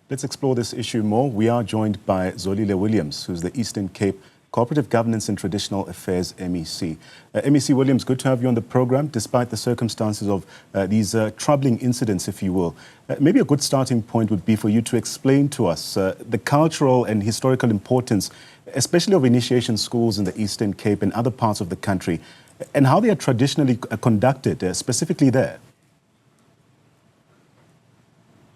Let's explore this issue more. We are joined by Zolile Williams, who's the Eastern Cape Cooperative Governance and Traditional Affairs MEC. MEC Williams, good to have you on the program, despite the circumstances of these troubling incidents, if you will. Maybe a good starting point would be for you to explain to us the cultural and historical importance, especially of initiation schools in the Eastern Cape and other parts of the country, and how they are traditionally conducted, specifically there.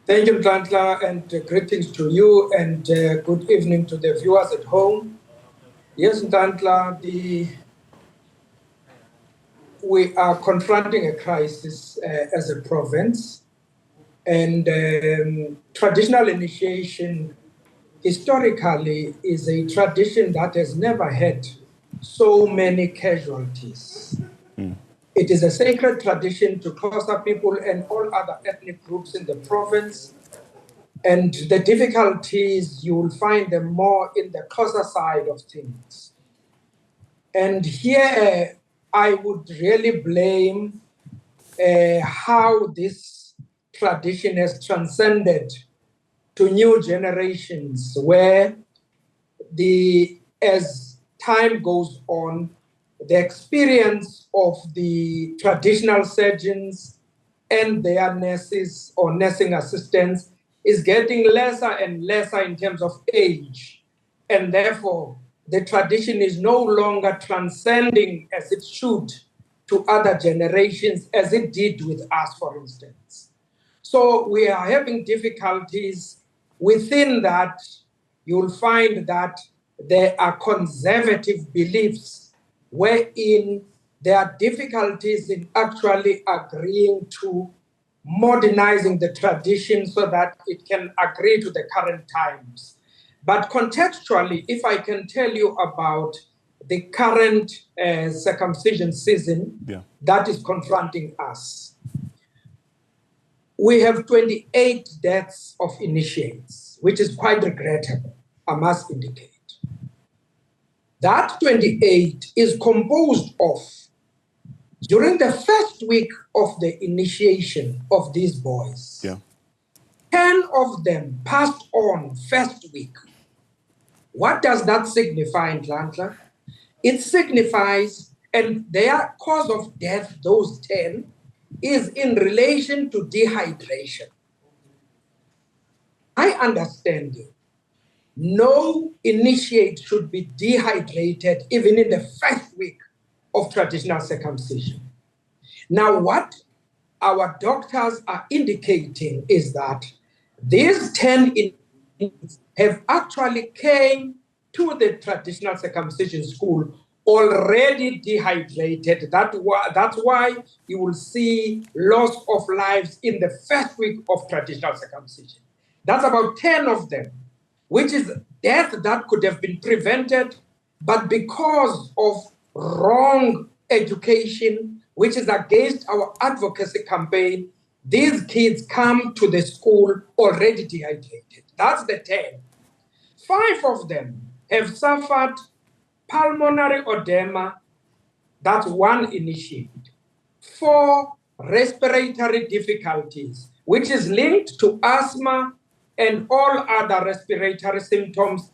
Thank you, Ntantla, and greetings to you, and good evening to the viewers at home. Yes, Ntantla, we are confronting a crisis as a province, and traditional initiation historically is a tradition that has never had so many casualties. It is a sacred tradition to Xhosa people and all other ethnic groups in the province. And the difficulties, you will find them more in the Xhosa side of things. And here I would really blame how this tradition has transcended to new generations, where as time goes on, the experience of the traditional surgeons and their nurses or nursing assistants is getting lesser and lesser in terms of age. And therefore, the tradition is no longer transcending as it should to other generations, as it did with us, for instance. So we are having difficulties. Within that, you'll find that there are conservative beliefs wherein there are difficulties in actually agreeing to modernizing the tradition so that it can agree to the current times. But contextually, if I can tell you about the current circumcision season that is confronting us, we have 28 deaths of initiates, which is quite regrettable, I must indicate. That 28 is composed of, during the first week of the initiation of these boys, 10 of them passed on first week. What does that signify, Ntantla? It signifies, and their cause of death, those 10, is in relation to dehydration. I understand you. No initiate should be dehydrated even in the first week of traditional circumcision. Now, what our doctors are indicating is that these 10 have actually came to the traditional circumcision school already dehydrated. That's why you will see loss of lives in the first week of traditional circumcision. That's about 10 of them, which is death that could have been prevented, but because of wrong education, which is against our advocacy campaign, these kids come to the school already dehydrated. That's the 10. 5 of them have suffered pulmonary edema, that's one initiate. 4 respiratory difficulties, which is linked to asthma and all other respiratory symptoms.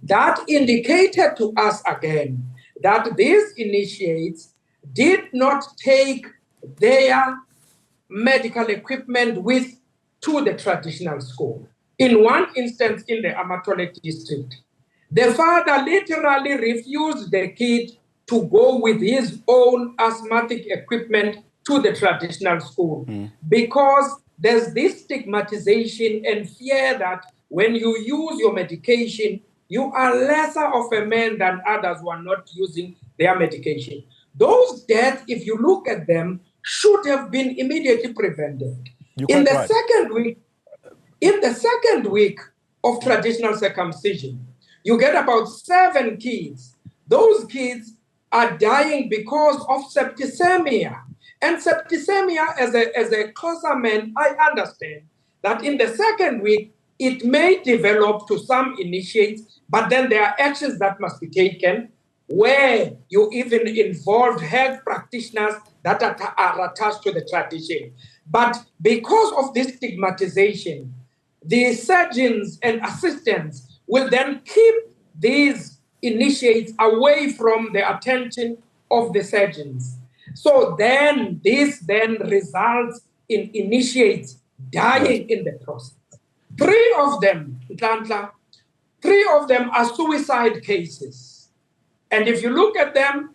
That indicated to us again that these initiates did not take their medical equipment with to the traditional school. In one instance in the Amatole district, the father literally refused the kid to go with his own asthmatic equipment to the traditional school because there's this stigmatization and fear that when you use your medication, you are lesser of a man than others who are not using their medication. Those deaths, if you look at them, should have been immediately prevented. In the second week of traditional circumcision, you get about 7 kids. Those kids are dying because of septicemia. And septicemia, as a Xhosa man, I understand that in the second week, it may develop to some initiates, but then there are actions that must be taken where you even involve health practitioners that are attached to the tradition. But because of this stigmatization, the surgeons and assistants will then keep these initiates away from the attention of the surgeons. So then this then results in initiates dying in the process. Three of them are suicide cases. And if you look at them,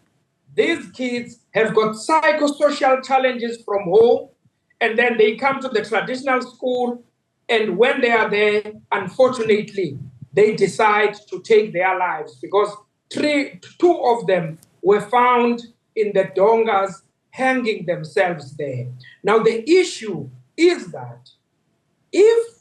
these kids have got psychosocial challenges from home, and then they come to the traditional school, and when they are there, unfortunately, they decide to take their lives because two of them were found in the dongas hanging themselves there. Now, the issue is that if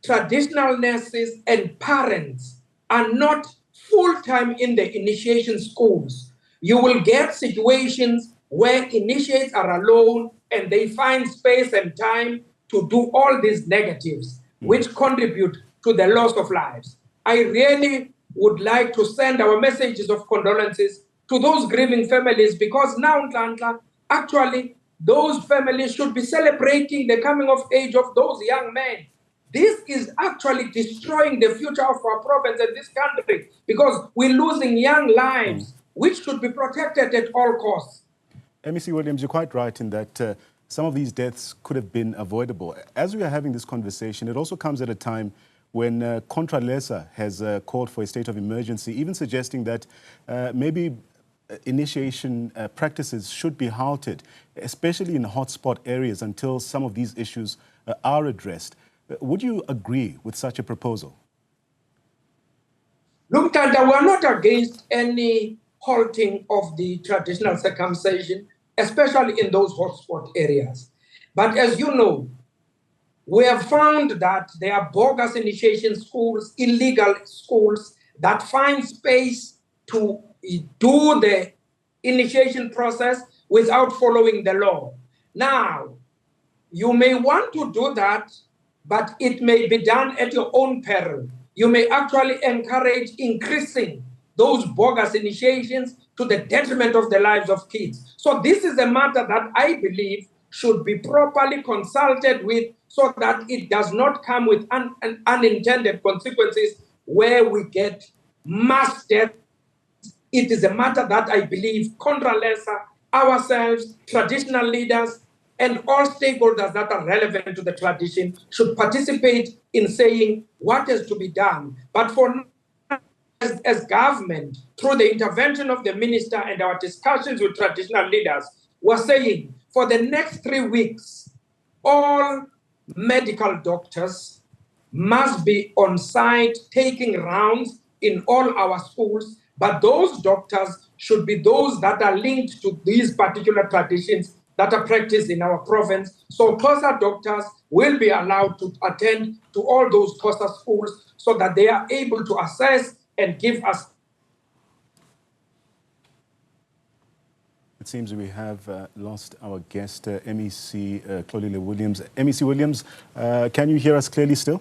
traditional nurses and parents are not full-time in the initiation schools, you will get situations where initiates are alone and they find space and time to do all these negatives, which contribute to the loss of lives. I really would like to send our messages of condolences to those grieving families, because now, actually, those families should be celebrating the coming of age of those young men. This is actually destroying the future of our province and this country, because we're losing young lives, which should be protected at all costs. MEC Williams, you're quite right in that some of these deaths could have been avoidable. As we are having this conversation, it also comes at a time when Contralesa has called for a state of emergency, even suggesting that maybe initiation practices should be halted, especially in hotspot areas, until some of these issues are addressed. Would you agree with such a proposal? Look, Tanda, we are not against any halting of the traditional circumcision, especially in those hotspot areas. But as you know, we have found that there are bogus initiation schools, illegal schools that find space to do the initiation process without following the law. Now, you may want to do that, but it may be done at your own peril. You may actually encourage increasing those bogus initiations to the detriment of the lives of kids. So this is a matter that I believe should be properly consulted with, so that it does not come with unintended consequences where we get mass death. It is a matter that I believe Contralesa, ourselves, traditional leaders, and all stakeholders that are relevant to the tradition should participate in saying what is to be done. But for now, as government, through the intervention of the minister and our discussions with traditional leaders, we're saying for the next 3 weeks, all medical doctors must be on site taking rounds in all our schools, but those doctors should be those that are linked to these particular traditions that are practiced in our province. So COSA doctors will be allowed to attend to all those COSA schools so that they are able to assess and give us. It seems we have lost our guest, MEC Zolile Williams. MEC Williams, can you hear us clearly still?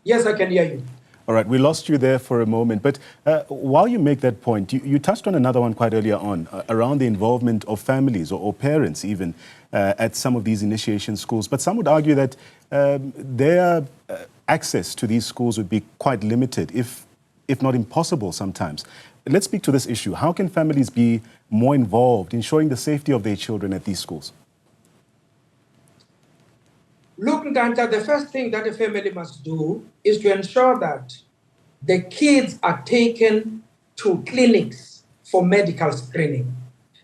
Yes, I can hear you. All right, we lost you there for a moment. But while you make that point, you touched on another one quite earlier on, around the involvement of families or parents even at some of these initiation schools. But some would argue that their access to these schools would be quite limited, if not impossible sometimes. Let's speak to this issue. How can families be more involved in ensuring the safety of their children at these schools? Look, Ndanta, the first thing that a family must do is to ensure that the kids are taken to clinics for medical screening,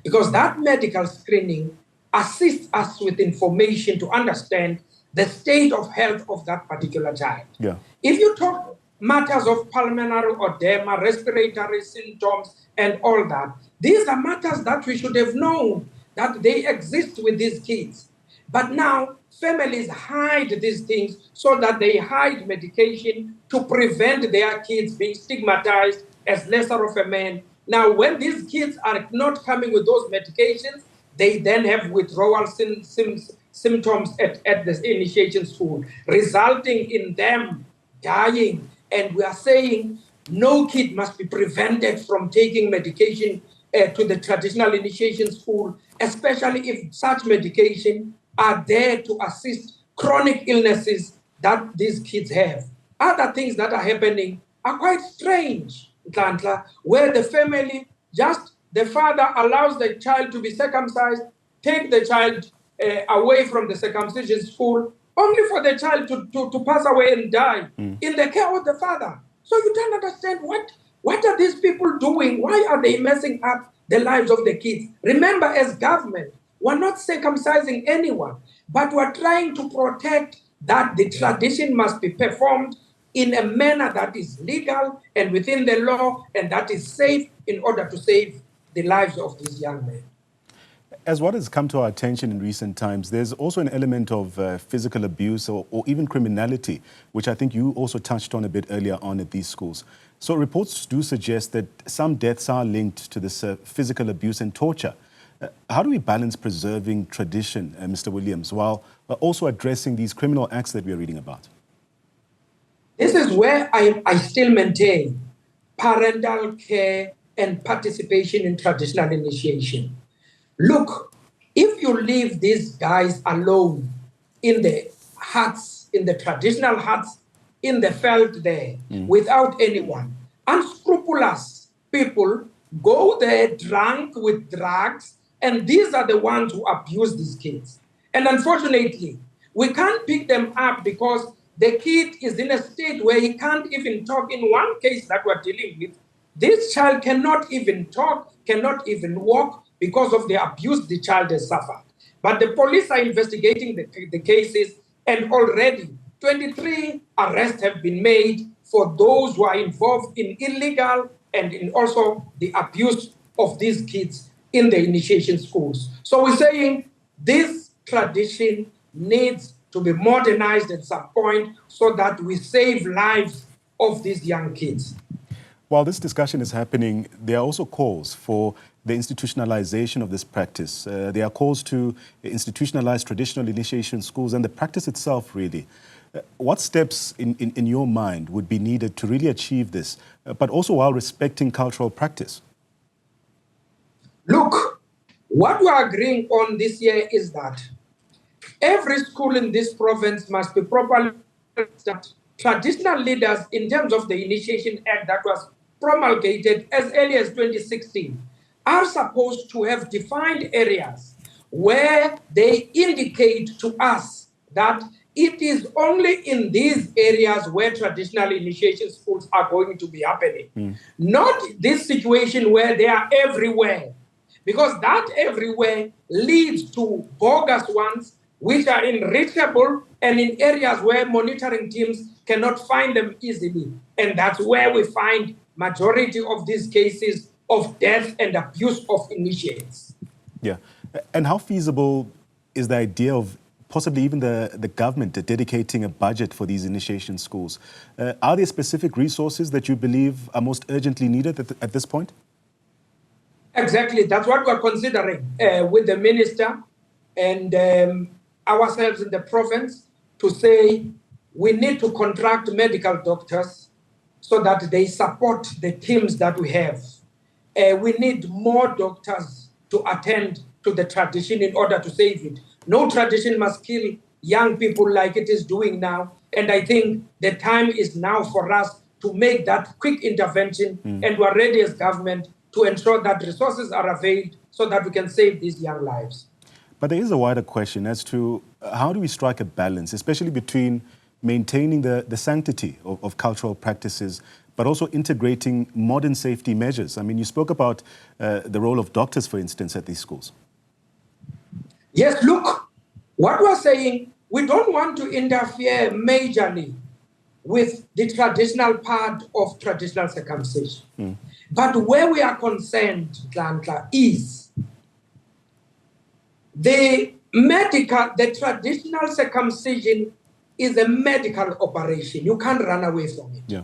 because that medical screening assists us with information to understand the state of health of that particular child. Yeah. If you talk matters of pulmonary edema, respiratory symptoms, and all that, these are matters that we should have known that they exist with these kids. But now, families hide these things so that they hide medication to prevent their kids being stigmatized as lesser of a man. Now, when these kids are not coming with those medications, they then have withdrawal symptoms at the initiation school, resulting in them dying. And we are saying no kid must be prevented from taking medication to the traditional initiation school, especially if such medication are there to assist chronic illnesses that these kids have. Other things that are happening are quite strange, where the family, just the father allows the child to be circumcised, take the child away from the circumcision school, only for the child to pass away and die in the care of the father. So you don't understand what are these people doing? Why are they messing up the lives of the kids? Remember, as government, we're not circumcising anyone, but we're trying to protect that the tradition must be performed in a manner that is legal and within the law and that is safe in order to save the lives of these young men. As what has come to our attention in recent times, there's also an element of physical abuse or even criminality, which I think you also touched on a bit earlier on at these schools. So reports do suggest that some deaths are linked to this physical abuse and torture. How do we balance preserving tradition, Mr. Williams, while also addressing these criminal acts that we are reading about? This is where I still maintain parental care and participation in traditional initiation. Look, if you leave these guys alone in the huts, in the traditional huts, in the veld there, without anyone, unscrupulous people go there drunk with drugs, and these are the ones who abuse these kids. And unfortunately, we can't pick them up because the kid is in a state where he can't even talk. In one case that we're dealing with, this child cannot even talk, cannot even walk because of the abuse the child has suffered. But the police are investigating the cases, and already 23 arrests have been made for those who are involved in illegal and in also the abuse of these kids in the initiation schools. So we're saying this tradition needs to be modernized at some point so that we save lives of these young kids. While this discussion is happening, there are also calls for the institutionalization of this practice. There are calls to institutionalize traditional initiation schools and the practice itself, really. What steps in your mind would be needed to really achieve this, but also while respecting cultural practice? Look, what we're agreeing on this year is that every school in this province must be properly traditional leaders in terms of the Initiation Act that was promulgated as early as 2016 are supposed to have defined areas where they indicate to us that it is only in these areas where traditional initiation schools are going to be happening. Not this situation where they are everywhere, because that everywhere leads to bogus ones which are unreachable and in areas where monitoring teams cannot find them easily. And that's where we find majority of these cases of death and abuse of initiates. Yeah. And how feasible is the idea of possibly even the government dedicating a budget for these initiation schools? Are there specific resources that you believe are most urgently needed at this point? Exactly. That's what we're considering with the minister and ourselves in the province to say we need to contract medical doctors so that they support the teams that we have. We need more doctors to attend to the tradition in order to save it. No tradition must kill young people like it is doing now. And I think the time is now for us to make that quick intervention, and we're ready as government to ensure that resources are availed so that we can save these young lives. But there is a wider question as to how do we strike a balance, especially between maintaining the sanctity of cultural practices, but also integrating modern safety measures. I mean, you spoke about the role of doctors, for instance, at these schools. Yes, look, what we're saying, we don't want to interfere majorly with the traditional part of traditional circumcision. But where we are concerned, is the traditional circumcision is a medical operation. You can't run away from it. Yeah.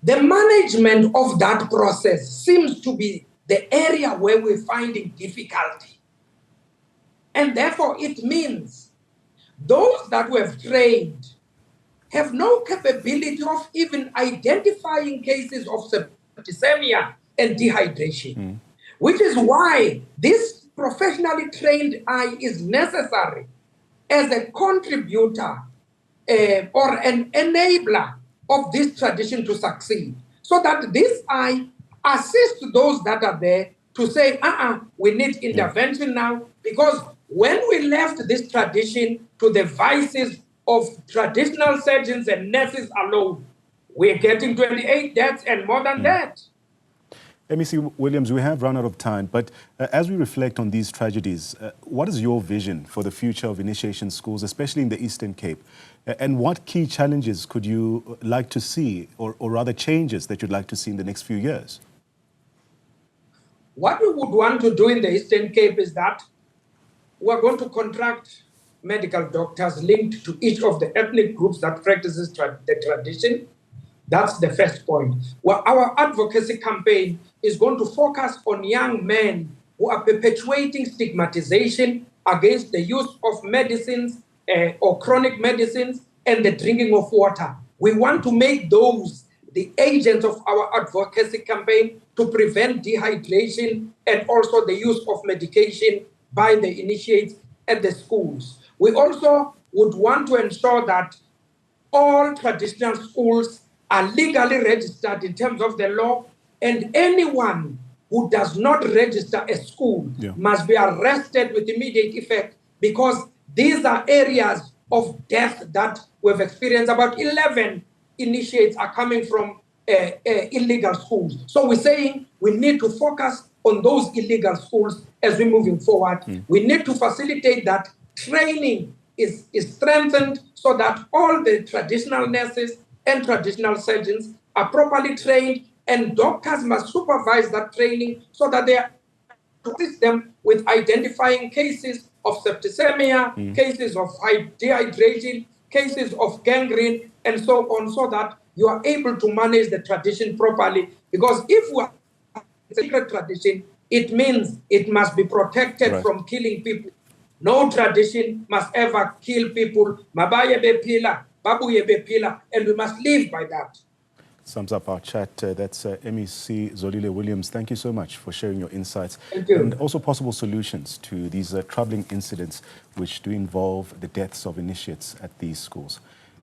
The management of that process seems to be the area where we're finding difficulty. And therefore, it means those that we have trained have no capability of even identifying cases of septicemia and dehydration, which is why this professionally trained eye is necessary as a contributor or an enabler of this tradition to succeed. So that this I assist those that are there to say, we need intervention now, because when we left this tradition to the vices of traditional surgeons and nurses alone, we're getting 28 deaths and more than that. MEC Williams, we have run out of time, but as we reflect on these tragedies, what is your vision for the future of initiation schools, especially in the Eastern Cape? And what key challenges could you like to see, or rather changes that you'd like to see in the next few years? What we would want to do in the Eastern Cape is that we're going to contract medical doctors linked to each of the ethnic groups that practices the tradition. That's the first point. Well, our advocacy campaign is going to focus on young men who are perpetuating stigmatization against the use of medicines or chronic medicines and the drinking of water. We want to make those the agents of our advocacy campaign to prevent dehydration and also the use of medication by the initiates at the schools. We also would want to ensure that all traditional schools are legally registered in terms of the law, and anyone who does not register a school must be arrested with immediate effect, because these are areas of death that we've experienced. About 11 initiates are coming from illegal schools. So we're saying we need to focus on those illegal schools as we're moving forward. We need to facilitate that training is strengthened so that all the traditional nurses and traditional surgeons are properly trained, and doctors must supervise that training so that they assist them with identifying cases of septicemia, cases of dehydration, cases of gangrene, and so on, so that you are able to manage the tradition properly. Because if we are a secret tradition, it means it must be protected from killing people. No tradition must ever kill people. Mabaye bepila, babuye bepila, and we must live by that. Sums up our chat. That's MEC Zolile Williams. Thank you so much for sharing your insights. Thank you. And also possible solutions to these troubling incidents which do involve the deaths of initiates at these schools.